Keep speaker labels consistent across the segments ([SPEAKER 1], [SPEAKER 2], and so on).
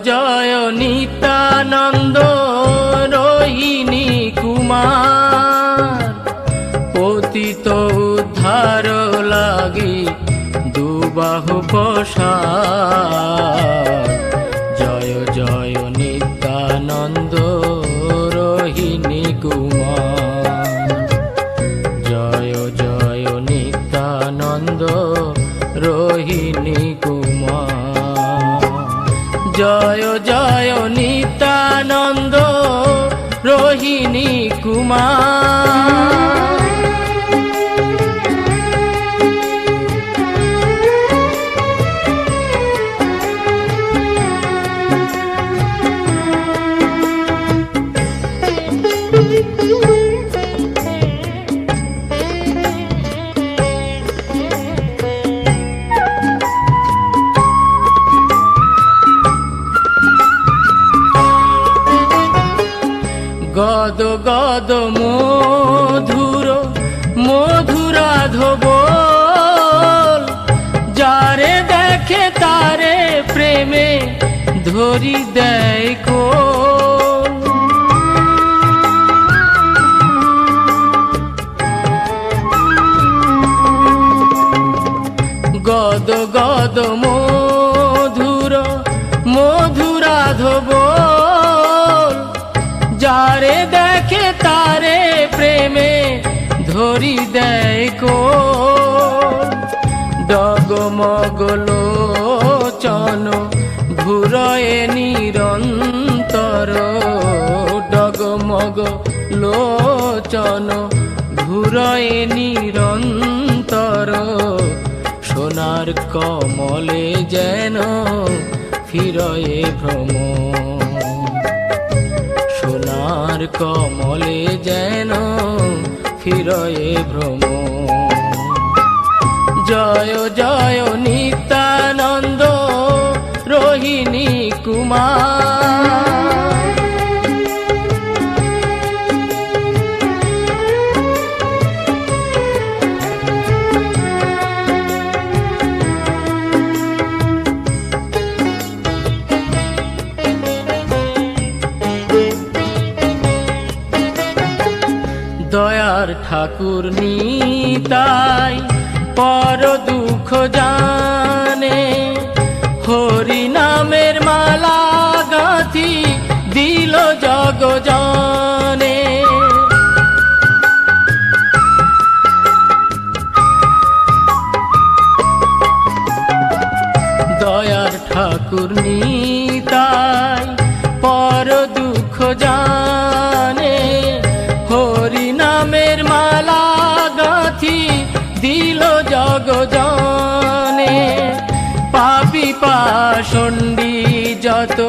[SPEAKER 1] জয় নিত্যানন্দ রোহিণী কুমার, পতিত উদ্ধার লাগি দুবাহু প্রসার। জয় জয় নিত্যানন্দ রোহিণী কুমার, জয় জয় নিত্যানন্দ রোহিণী কুমার, জয় জয় নিত্যানন্দ রোহিণী কুমার। গদ গদ মধুর মধুরাধ বল, যারে দেখে তারে প্রেমে ধরি দেয় কোল। গদ গদ মধুর মধুরাধ বল, যারে দেখে তারে প্রেমে ধরি দেয় কোল। ডগমগ লোচন ঘুরয়ে নিরন্তর, ডগমগ লোচন ঘুরয়ে নিরন্তর। সোনার কমলে যেন ফিরয়ে ভ্রমর, সোনার কমলে যেন ফিরয়ে ভ্রমর। জয় জয় নিত্যানন্দ রোহিণী কুমার। দয়ার ঠাকুর নিতাই পর দুঃখ জানে, হরি নামের মালা গাঁথি দিল জগ জানে। দয়ার ঠাকুর নিতাই পর দুঃখ জানে, হরি নামের মালা গাঁথি দিল জগ জানে। পাপী পাষণ্ডী যত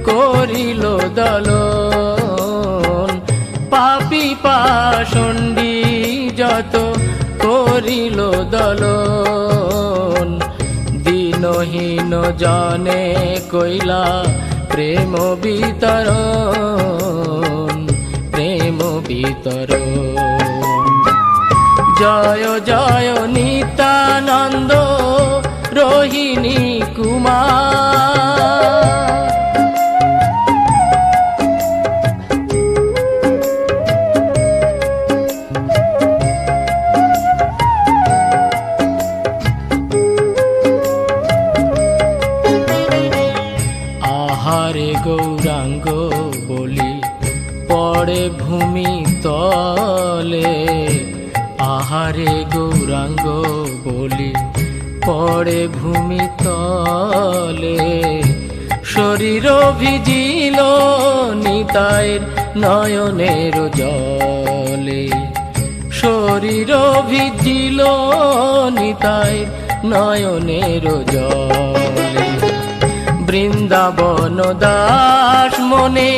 [SPEAKER 1] করিল দলন, পাপী পাষণ্ডী যত করিল দলন। দীনহীন জনে কইলা প্রেম বিতরণ, প্রেম বিতরণ। জয় জয় নিত্যানন্দ রোহিণী কুমার। আহারে গৌরাঙ্গ বলি পড়ে ভূমি তলে, আহারে গৌরাঙ্গ বলি পড়ে ভূমি তলে। শরীর ভিজিল নিতাইর নয়নের জলে, শরীর ভিজিল নিতাইর নয়নের জলে। বৃন্দাবন দাস মনে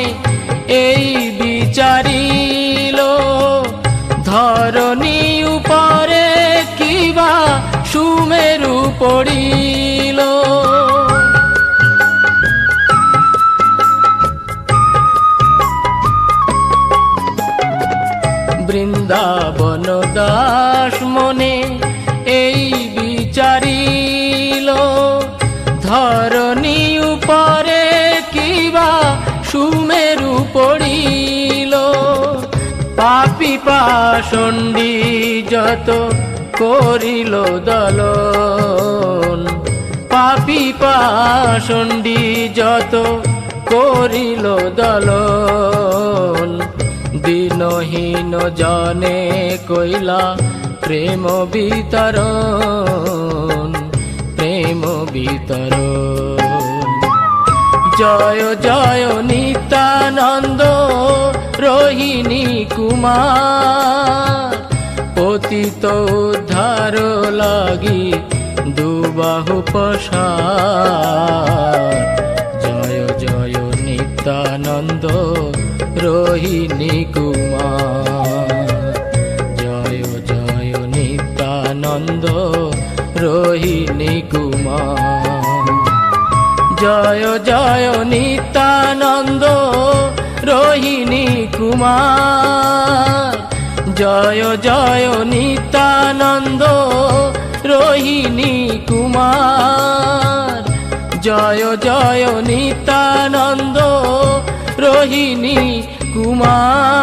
[SPEAKER 1] এই বিচারিল, ধরণী উপরে কিবা সুমেরু পড়িল। বৃন্দাবন দাস মনে এই বিচারিল, ধরণী উপরে সুমেরু পড়িল। পাপী পাষণ্ডী যত করিল দলন, পাপী পাষণ্ডী যত করিল দলন, দিনহীন জনে কইলা প্রেম বিতরণ, প্রেম বিতরণ। জয় জয় নিত্যানন্দ রোহিণী কুমার, পতিত উদ্ধার লাগি দুবাহু প্রসার। জয় জয় নিত্যানন্দ রোহিণী কুমার, জয় জয় নিত্যানন্দ রোহিণী কুমার। জয় জয় নিত্যানন্দ রোহিণী কুমার, জয় জয় নিত্যানন্দ রোহিণী কুমার, জয় জয় নিত্যানন্দ রোহিণী কুমার।